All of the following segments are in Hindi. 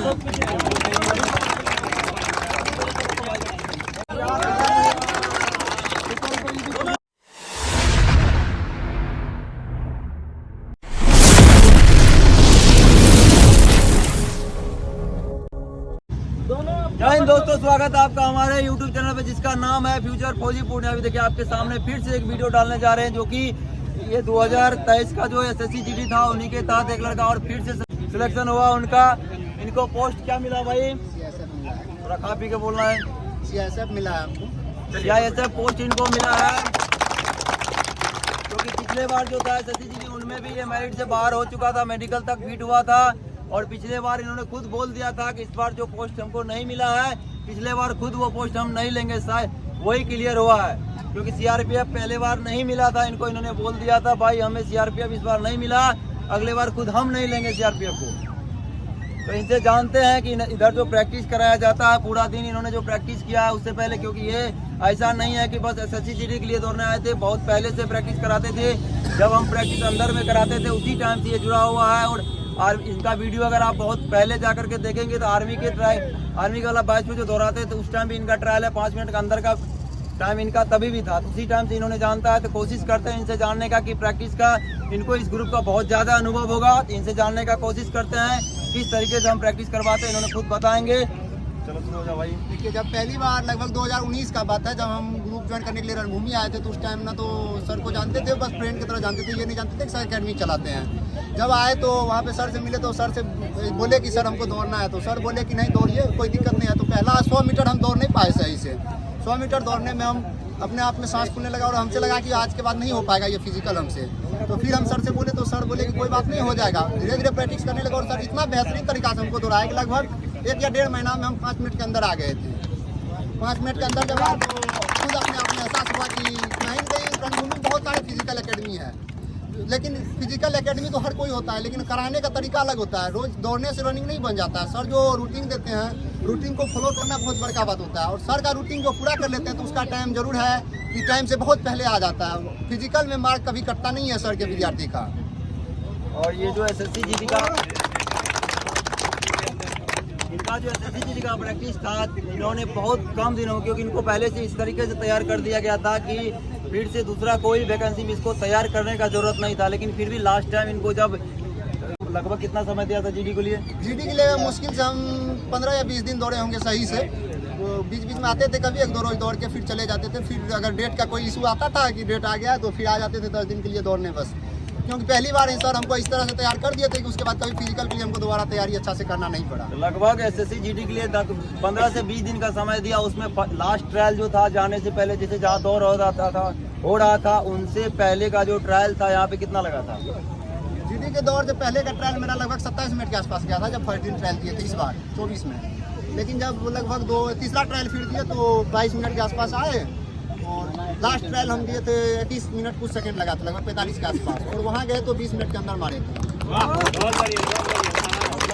जय हिंद दोस्तों, स्वागत है आपका हमारे YouTube चैनल पे जिसका नाम है फ्यूचर फौजी पूर्णिया। अभी देखिए आपके सामने फिर से एक वीडियो डालने जा रहे हैं जो कि ये 2023 का जो SSC GD था उन्हीं के तहत एक लड़का और फिर से सिलेक्शन हुआ उनका। इनको पोस्ट क्या मिला भाई? थोड़ा खा पी के बोलना है। CSF मिला है आपको? CSF पोस्ट इनको मिला है क्योंकि पिछले बार जो था SSC GD उनमें भी ये मेरिट से बाहर हो चुका था, मेडिकल तक फिट हुआ था। और पिछले बार इन्होंने खुद बोल दिया था कि इस बार जो पोस्ट हमको नहीं मिला है, पिछले बार खुद वो पोस्ट हम नहीं लेंगे, शायद वही क्लियर हुआ है। क्योंकि CRPF पहले बार नहीं मिला था इनको, इन्होंने बोल दिया था भाई हमें CRPF इस बार नहीं मिला, अगले बार खुद हम नहीं लेंगे CRPF को। तो इनसे जानते हैं कि इधर जो प्रैक्टिस कराया जाता है पूरा दिन इन्होंने जो प्रैक्टिस किया है उससे पहले, क्योंकि ये ऐसा नहीं है कि बस SSC GD के लिए दौड़ने आए थे, बहुत पहले से प्रैक्टिस कराते थे। जब हम प्रैक्टिस अंदर में कराते थे उसी टाइम से ये जुड़ा हुआ है। और इनका वीडियो अगर आप बहुत पहले जा करके देखेंगे तो आर्मी वाला बैच में जो दौड़ाते थे उस टाइम भी इनका ट्रायल है, 5 मिनट का अंदर का टाइम इनका तभी भी था, उसी टाइम से इन्होंने जानता है। तो कोशिश करते हैं इनसे जानने का कि प्रैक्टिस का इनको इस ग्रुप का बहुत ज़्यादा अनुभव होगा, तो इनसे जानने का कोशिश करते हैं किस तरीके से हम प्रैक्टिस करवाते हैं, इन्होंने खुद बताएंगे। चलो शुरू हो जाओ भाई। देखिए, जब पहली बार लगभग 2019 का बात है, जब हम ग्रुप ज्वाइन करने के लिए रणभूमि आए थे तो उस टाइम ना तो सर को जानते थे, बस फ्रेंड की तरह जानते थे, ये नहीं जानते थे कि सर अकेडमी चलाते हैं। जब आए तो वहाँ पे सर से मिले तो सर से बोले कि सर हमको दौड़ना है, तो सर बोले कि नहीं दौड़िए, कोई दिक्कत नहीं है। तो पहला 100 मीटर हम दौड़ नहीं पाए सही से। 100 मीटर दौड़ने में हम अपने आप में सांस फूलने लगा और हमसे लगा कि आज के बाद नहीं हो पाएगा ये फिजिकल हमसे। तो फिर हम सर से बोले तो सर बोले कि कोई बात नहीं, हो जाएगा। धीरे धीरे प्रैक्टिस करने लगा और सर इतना बेहतरीन तरीका से हमको दौड़ाया कि लगभग 1 या 1.5 महीना में हम 5 मिनट के अंदर आ गए थे। 5 मिनट के अंदर जब आप खुद अपने आप में एहसास हुआ कि कहीं कहीं रणभूमि में बहुत सारे फिजिकल एकेडमी है, लेकिन फिजिकल एकेडमी तो हर कोई होता है, लेकिन कराने का तरीका अलग होता है। रोज दौड़ने से रनिंग नहीं बन जाता है। सर जो रूटीन देते हैं, रूटीन को फॉलो करना बहुत बड़का बात होता है। और सर का रूटीन को पूरा कर लेते हैं तो उसका टाइम जरूर है कि टाइम से बहुत पहले आ जाता है। फिजिकल में मार्क कभी कटता नहीं है सर के विद्यार्थी का। और ये जो SSC GD का SSC GD का प्रैक्टिस था, इन्होंने बहुत कम दिनों, क्योंकि इनको पहले से इस तरीके से तैयार कर दिया गया था कि फिर से दूसरा कोई वैकेंसी में इसको तैयार करने का जरूरत नहीं था। लेकिन फिर भी लास्ट टाइम इनको जब लगभग कितना समय दिया था GD के लिए? GD के लिए मुश्किल से हम 15 या 20 दिन दौड़े होंगे सही से। तो बीच बीच में आते थे, कभी 1-2 रोज दौड़ के फिर चले जाते थे। फिर अगर डेट का कोई इशू आता था कि डेट आ गया तो फिर आ जाते थे 10 दिन के लिए दौड़ने बस। क्योंकि पहली बार सर हमको इस तरह से तैयार कर दिए थे कि उसके बाद कभी फिजिकल के लिए हमको दोबारा तैयारी अच्छा से करना नहीं पड़ा। लगभग SSC GD के लिए 15 से 20 दिन का समय दिया। उसमें लास्ट ट्रायल जो था जाने से पहले, जैसे जहाँ दौड़ हो रहा था उनसे पहले का जो ट्रायल था यहाँ पे कितना लगा था? GD के दौर से पहले का ट्रायल मेरा लगभग 27 मिनट के आसपास गया था, जब फर्स्ट दिन ट्रायल किए थे इस बार 24 में। लेकिन जब लगभग तीसरा ट्रायल फिर दिए तो 22 मिनट के आसपास आए। और लास्ट ट्रायल हम दिए थे 21 मिनट कुछ सेकंड लगा था, लगभग 45 के आसपास। और वहाँ गए तो 20 मिनट के अंदर मारे थे।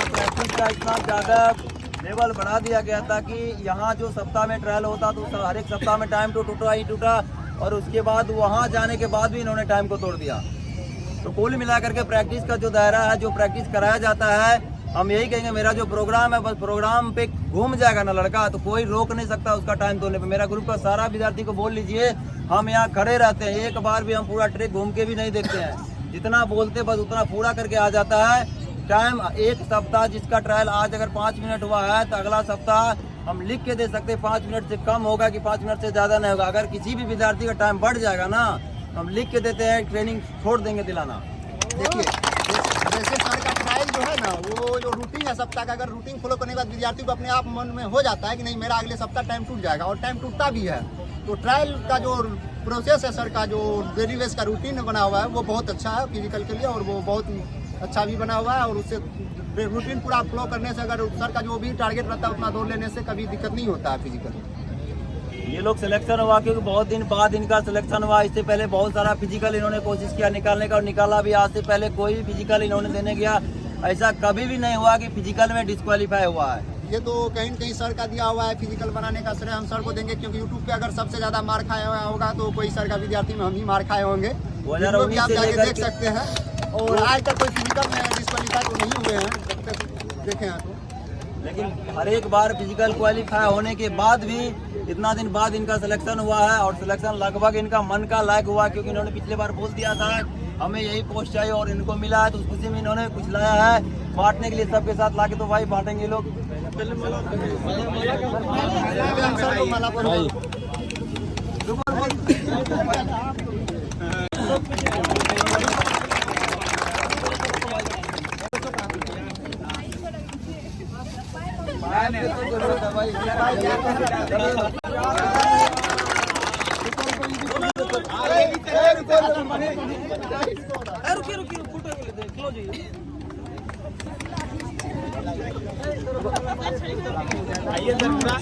प्रैक्टिस का इतना ज़्यादा लेवल बढ़ा दिया गया था कि यहाँ जो सप्ताह में ट्रायल होता तो हर एक सप्ताह में टाइम तो टूटा ही टूटा, और उसके बाद वहाँ जाने के बाद भी इन्होंने टाइम को तोड़ दिया। तो कुल मिलाकर के प्रैक्टिस का जो दायरा है, जो प्रैक्टिस कराया जाता है, हम यही कहेंगे मेरा जो प्रोग्राम है बस प्रोग्राम पे घूम जाएगा ना लड़का, तो कोई रोक नहीं सकता उसका टाइम तोड़ने पे। मेरा ग्रुप का सारा विद्यार्थी को बोल लीजिए, हम यहाँ खड़े रहते हैं, एक बार भी हम पूरा ट्रैक घूम के भी नहीं देखते हैं। जितना बोलते बस उतना पूरा करके आ जाता है। टाइम एक सप्ताह जिसका ट्रायल आज अगर 5 मिनट हुआ है तो अगला सप्ताह हम लिख के दे सकते हैं 5 मिनट से कम होगा कि 5 मिनट से ज़्यादा नहीं होगा। अगर किसी भी विद्यार्थी का टाइम बढ़ जाएगा ना, हम लिख के देते हैं, ट्रेनिंग छोड़ देंगे दिलाना। देखिए, जैसे सर का ट्रायल जो है ना, वो जो रूटीन है सप्ताह का, अगर रूटीन फॉलो करने के बाद विद्यार्थी को अपने आप मन में हो जाता है कि नहीं मेरा अगले सप्ताह टाइम टूट जाएगा, और टाइम टूटता भी है। तो ट्रायल का जो प्रोसेस है सर का, जो डेली बेस का रूटीन बना हुआ है, वो बहुत अच्छा है फिजिकल के लिए, और वो बहुत अच्छा भी बना हुआ है। और उससे रूटीन पूरा फ्लो करने से, अगर सर का जो भी टारगेट रहता है उतना दौड़ लेने से कभी दिक्कत नहीं होता है फिजिकल। ये लोग सिलेक्शन हुआ क्योंकि बहुत दिन बाद इनका सिलेक्शन हुआ। इससे पहले बहुत सारा फिजिकल इन्होंने कोशिश किया निकालने का, और निकाला भी। आज से पहले कोई भी फिजिकल इन्होंने देने गया, ऐसा कभी भी नहीं हुआ कि फिजिकल में डिस्क्वालीफाई हुआ है। ये तो कहीं न कहीं सर का दिया हुआ है, फिजिकल बनाने का श्रेय हम सर को देंगे। क्योंकि यूट्यूब पे अगर सबसे ज्यादा मार खाया हुआ होगा तो कोई सर का विद्यार्थी में हम ही मार खाए होंगे, वो भी आप जाके देख सकते हैं। और आज तक कोई फिजिकल में डिस्क्वालीफाई तो नहीं हुए हैं, जब तक देखे हैं तो। लेकिन हर एक बार फिजिकल क्वालिफाई होने के बाद भी इतना दिन बाद इनका सिलेक्शन हुआ है और सिलेक्शन लगभग इनका मन का लायक हुआ, क्योंकि इन्होंने पिछले बार बोल दिया था हमें यही पोस्ट चाहिए और इनको मिला है, तो उस खुशी में इन्होंने कुछ लाया है बांटने के लिए सबके साथ लाके। तो भाई बांटेंगे लोग आइए सर पूरा